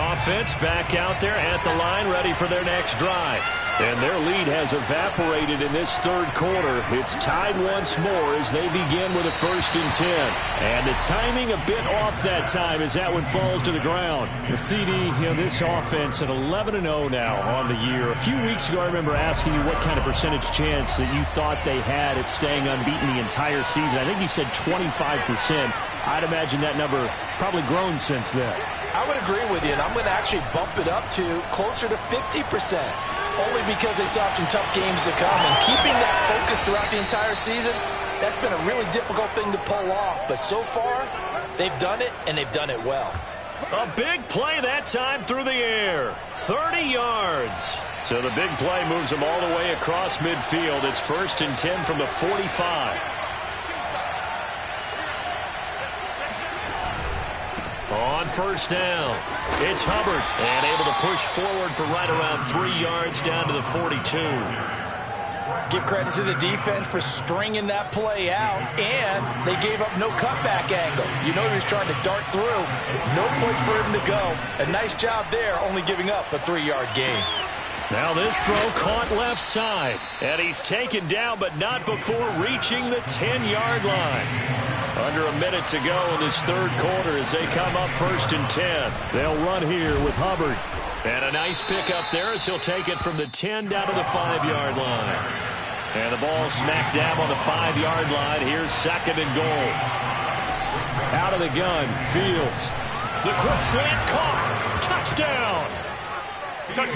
offense back out there at the line, ready for their next drive. And their lead has evaporated in this third quarter. It's tied once more as they begin with a 1st and 10. And the timing a bit off that time as that one falls to the ground. The CD, this offense at 11-0 now on the year. A few weeks ago, I remember asking you what kind of percentage chance that you thought they had at staying unbeaten the entire season. I think you said 25%. I'd imagine that number probably grown since then. I would agree with you, and I'm going to actually bump it up to closer to 50%. Only because they still have some tough games to come. And keeping that focus throughout the entire season, that's been a really difficult thing to pull off. But so far, they've done it, and they've done it well. A big play that time through the air. 30 yards. So the big play moves them all the way across midfield. It's 1st and 10 from the 45. On 1st down, it's Hubbard, and able to push forward for right around 3 yards down to the 42. Give credit to the defense for stringing that play out, and they gave up no cutback angle. You know he was trying to dart through. No place for him to go. A nice job there, only giving up a 3-yard gain. Now this throw caught left side, and he's taken down, but not before reaching the 10-yard line. Under a minute to go in this third quarter as they come up 1st and 10. They'll run here with Hubbard. And a nice pickup there as he'll take it from the 10 down to the 5-yard line. And the ball smack dab on the 5-yard line. Here's 2nd and goal. Out of the gun, Fields. The quick slant caught. Touchdown.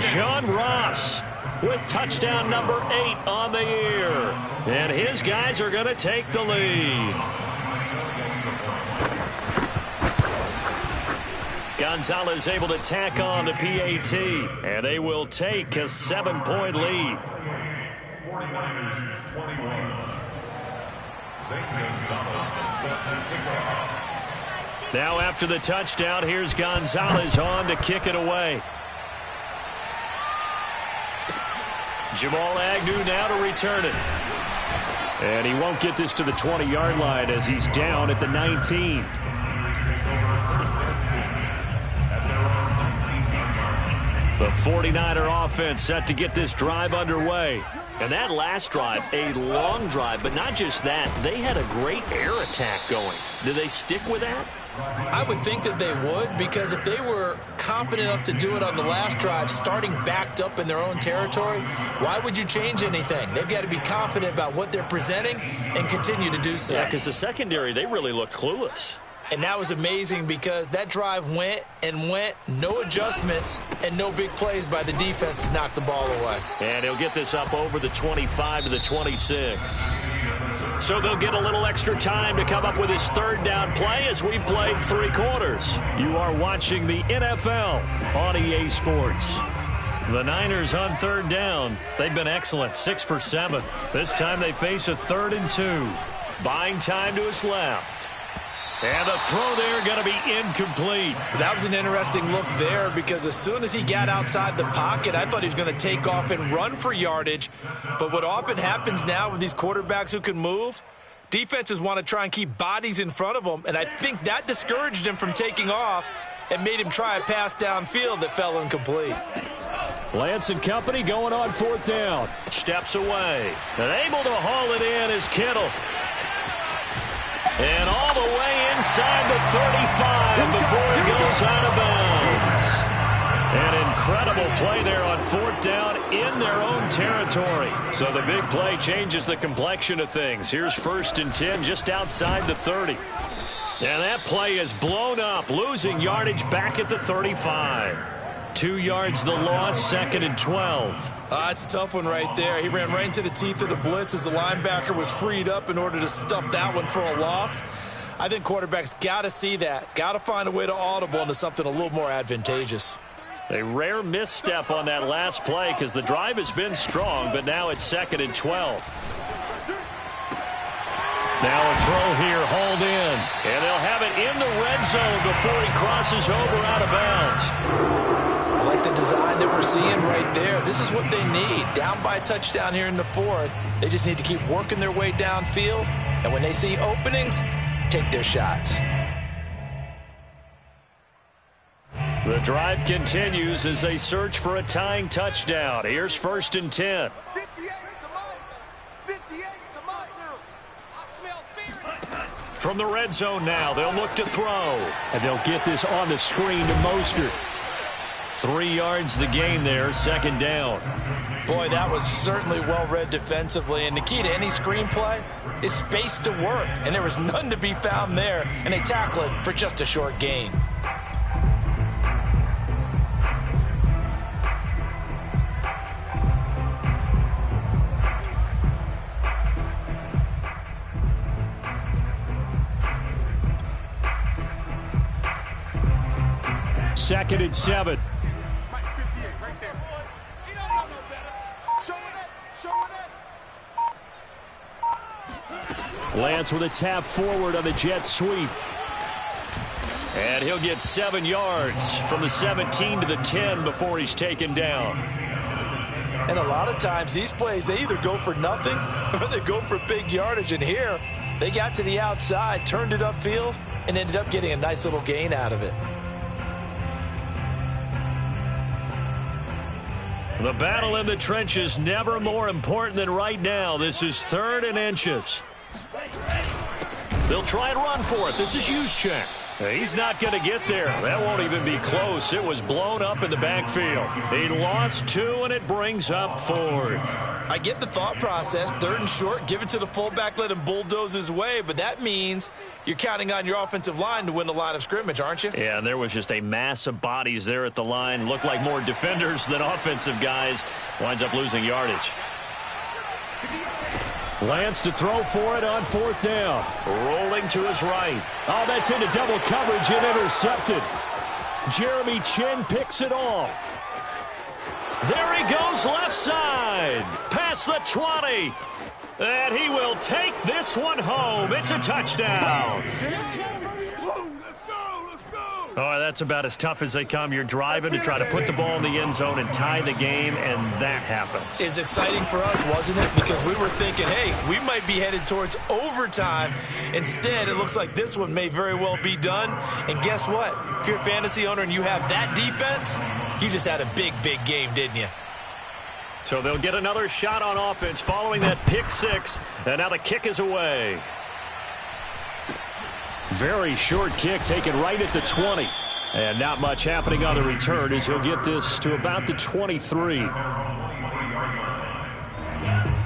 John Ross with touchdown number 8 on the year. And his guys are going to take the lead. Gonzalez able to tack on the PAT, and they will take a 7-point lead. 49ers 21. St. Gonzalez set to kick off. Now after the touchdown, here's Gonzalez on to kick it away. Jamal Agnew now to return it. And he won't get this to the 20-yard line as he's down at the 19. The 49er offense set to get this drive underway. And that last drive, a long drive, but not just that. They had a great air attack going. Do they stick with that? I would think that they would, because if they were confident enough to do it on the last drive, starting backed up in their own territory, why would you change anything? They've got to be confident about what they're presenting and continue to do so. Yeah, because the secondary, they really looked clueless. And that was amazing because that drive went and went, no adjustments, and no big plays by the defense to knock the ball away. And he'll get this up over the 25 to the 26. So they'll get a little extra time to come up with his 3rd down play as we played 3 quarters. You are watching the NFL on EA Sports. The Niners on 3rd down. They've been excellent, 6 for 7. This time they face a 3rd and 2. Buying time to his left. And the throw there going to be incomplete. That was an interesting look there because as soon as he got outside the pocket, I thought he was going to take off and run for yardage. But what often happens now with these quarterbacks who can move, defenses want to try and keep bodies in front of them, and I think that discouraged him from taking off and made him try a pass downfield that fell incomplete. Lance and company going on 4th down. Steps away. And able to haul it in is Kittle. And all the way inside the 35 before it goes out of bounds. An incredible play there on 4th down in their own territory. So the big play changes the complexion of things. Here's 1st and 10 just outside the 30. And that play is blown up, losing yardage back at the 35. 2 yards the loss, 2nd and 12. It's a tough one right there. He ran right into the teeth of the blitz as the linebacker was freed up in order to stuff that one for a loss. I think quarterbacks got to see that. Got to find a way to audible into something a little more advantageous. A rare misstep on that last play because the drive has been strong, but now it's 2nd and 12. Now a throw here, hauled in. And they'll have it in the red zone before he crosses over out of bounds. I like the design that we're seeing right there. This is what they need. Down by a touchdown here in the 4th. They just need to keep working their way downfield. And when they see openings, take their shots. The drive continues as they search for a tying touchdown. Here's 1st and 10. From the red zone now, they'll look to throw. And they'll get this on the screen to Mostert. 3 yards the gain there, 2nd down. Boy, that was certainly well-read defensively. And the key to any screenplay is space to work. And there was none to be found there. And they tackle it for just a short gain. Second and 7. Lance with a tap forward on the jet sweep. And he'll get 7 yards from the 17 to the 10 before he's taken down. And a lot of times these plays, they either go for nothing or they go for big yardage. And here, they got to the outside, turned it upfield, and ended up getting a nice little gain out of it. The battle in the trenches never more important than right now. This is 3rd and inches. They'll try and run for it. This is Juszczyk. He's not going to get there. That won't even be close. It was blown up in the backfield. He lost 2, and it brings up 4th. I get the thought process. 3rd and short, give it to the fullback, let him bulldoze his way. But that means you're counting on your offensive line to win the line of scrimmage, aren't you? Yeah, and there was just a mass of bodies there at the line. Looked like more defenders than offensive guys. Winds up losing yardage. Lance to throw for it on 4th down. Rolling to his right. Oh, that's into double coverage and intercepted. Jeremy Chinn picks it off. There he goes left side. Past the 20. And he will take this one home. It's a touchdown. Oh, that's about as tough as they come. You're driving to try to put the ball in the end zone and tie the game, and that happens. It's exciting for us, wasn't it? Because we were thinking, hey, we might be headed towards overtime. Instead, it looks like this one may very well be done. And guess what? If you're a fantasy owner and you have that defense, you just had a big, big game, didn't you? So they'll get another shot on offense following that pick 6, and now the kick is away. Very short kick taken right at the 20. And not much happening on the return as he'll get this to about the 23.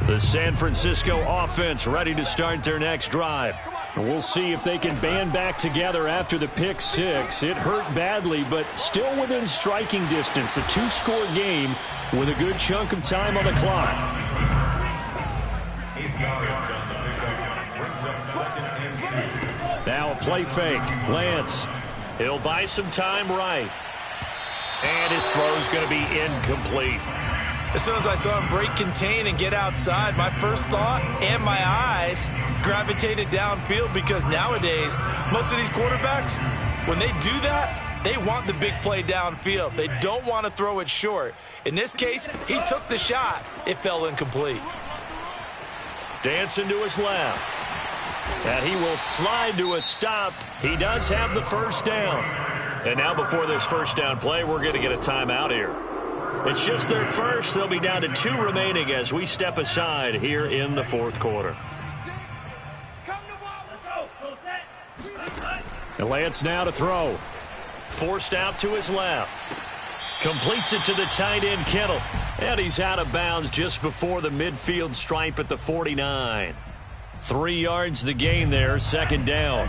The San Francisco offense ready to start their next drive. We'll see if they can band back together after the pick 6. It hurt badly, but still within striking distance. A 2-score game with a good chunk of time on the clock. 8 yards on the pickup. Brings up 2nd and 2. Now a play fake. Lance. He'll buy some time right. And his throw's going to be incomplete. As soon as I saw him break contain and get outside, my first thought and my eyes gravitated downfield, because nowadays, most of these quarterbacks, when they do that, they want the big play downfield. They don't want to throw it short. In this case, he took the shot. It fell incomplete. Dancing to his left. And he will slide to a stop. He does have the 1st down. And now before this 1st down play, we're going to get a timeout here. It's just their first. They'll be down to 2 remaining as we step aside here in the 4th quarter. And Lance now to throw. Forced out to his left. Completes it to the tight end, Kittle. And he's out of bounds just before the midfield stripe at the 49. 3 yards the gain there, 2nd down.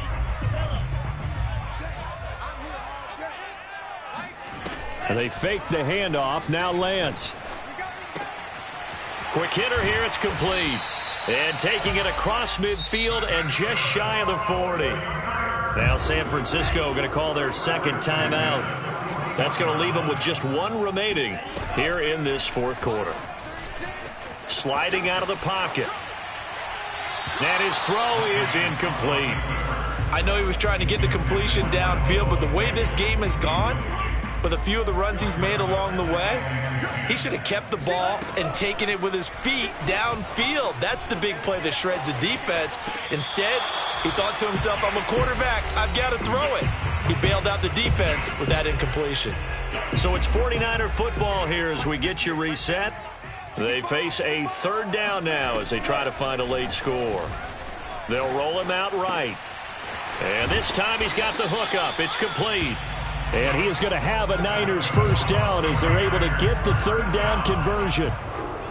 And they fake the handoff. Now Lance. Quick hitter here. It's complete. And taking it across midfield and just shy of the 40. Now San Francisco going to call their 2nd timeout. That's going to leave them with just 1 remaining here in this 4th quarter. Sliding out of the pocket. And his throw is incomplete. I know he was trying to get the completion downfield, but the way this game has gone, with a few of the runs he's made along the way, he should have kept the ball and taken it with his feet downfield. That's the big play that shreds the defense. Instead, He thought to himself, I'm a quarterback. I've got to throw it. He bailed out the defense with that incompletion. So it's 49er football here as we get you reset. They face a third down now as they try to find a late score. They'll roll him out right. And this time he's got the hook up. It's complete. And he is going to have a Niners first down as they're able to get the third down conversion.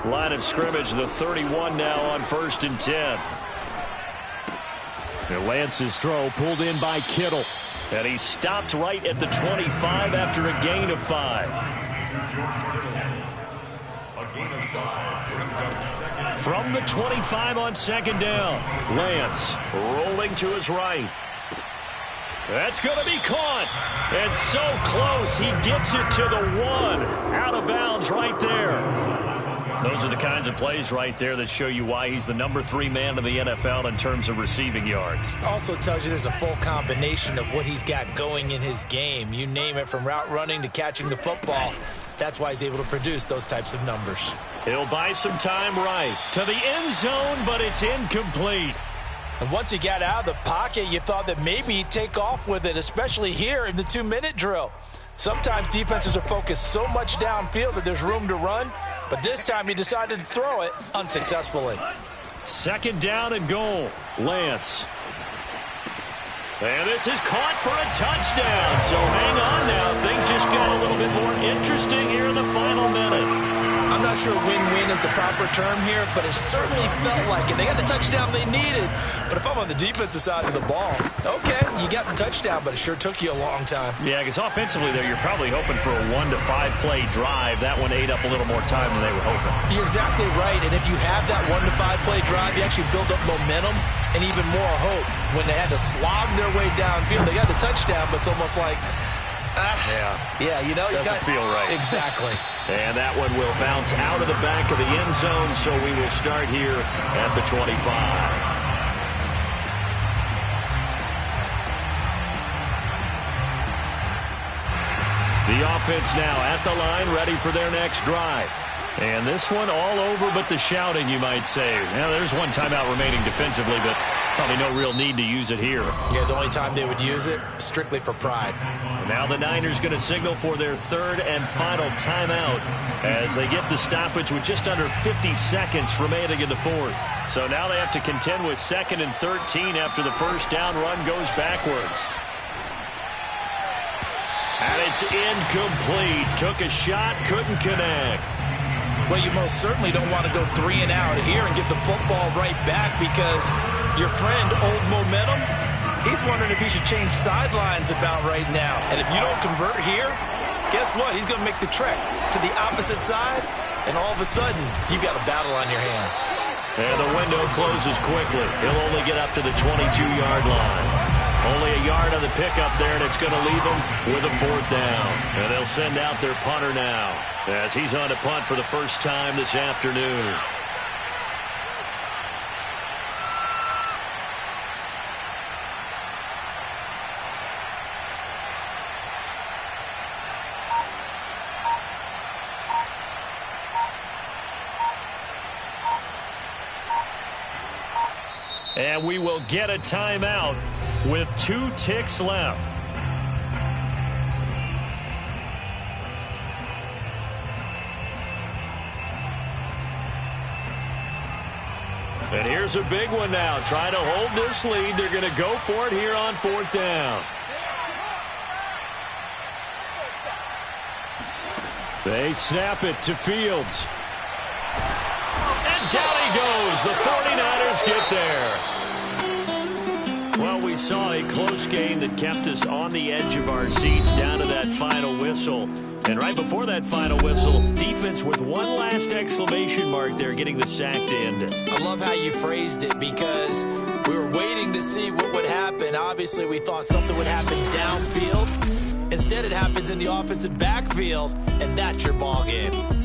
Line of scrimmage, the 31 now on 1st and 10. And Lance's throw pulled in by Kittle. And he stopped right at the 25 after a gain of 5. From the 25 on 2nd down, Lance rolling to his right. That's going to be caught. And so close, he gets it to the 1. Out of bounds right there. Those are the kinds of plays right there that show you why he's the number 3 man in the NFL in terms of receiving yards. Also tells you there's a full combination of what he's got going in his game. You name it, from route running to catching the football. That's why he's able to produce those types of numbers. He'll buy some time right to the end zone, but it's incomplete. And once he got out of the pocket, you thought that maybe he'd take off with it, especially here in the 2-minute drill. Sometimes defenses are focused so much downfield that there's room to run, but this time he decided to throw it unsuccessfully. 2nd down and goal. Lance. And this is caught for a touchdown. So hang on now. Things just got a little bit more interesting here in the final minute. I'm not sure win-win is the proper term here, but it certainly felt like it. They got the touchdown they needed, but if I'm on the defensive side of the ball, okay, you got the touchdown, but it sure took you a long time. Yeah, because offensively there, you're probably hoping for a 1 to 5 play drive. That one ate up a little more time than they were hoping. You're exactly right, and if you have that 1 to 5 play drive, you actually build up momentum and even more hope. When they had to slog their way downfield, they got the touchdown, but it's almost like, yeah, you know, doesn't feel right. Exactly. And that one will bounce out of the back of the end zone, so we will start here at the 25. The offense now at the line, ready for their next drive. And this one all over but the shouting, you might say. Now, there's one timeout remaining defensively, but probably no real need to use it here. Yeah, the only time they would use it, strictly for pride. Now the Niners going to signal for their 3rd and final timeout as they get the stoppage with just under 50 seconds remaining in the 4th. So now they have to contend with 2nd and 13 after the first down run goes backwards. And it's incomplete. Took a shot, couldn't connect. Well, you most certainly don't want to go 3 and out here and get the football right back, because your friend, Old Momentum, he's wondering if he should change sidelines about right now. And if you don't convert here, guess what? He's going to make the trek to the opposite side, and all of a sudden, you've got a battle on your hands. And the window closes quickly. He'll only get up to the 22-yard line. Only a yard on the pickup there, and it's going to leave them with a 4th down. And they'll send out their punter now as he's on to punt for the first time this afternoon. And we will get a timeout with 2 ticks left. And here's a big one now. Trying to hold this lead. They're going to go for it here on 4th down. They snap it to Fields. And down he goes. The 49ers get there. Well, we saw a close game that kept us on the edge of our seats down to that final whistle. And right before that final whistle, defense with one last exclamation mark there, getting the sack to end it. I love how you phrased it, because we were waiting to see what would happen. Obviously, we thought something would happen downfield. Instead, it happens in the offensive backfield, and that's your ball game.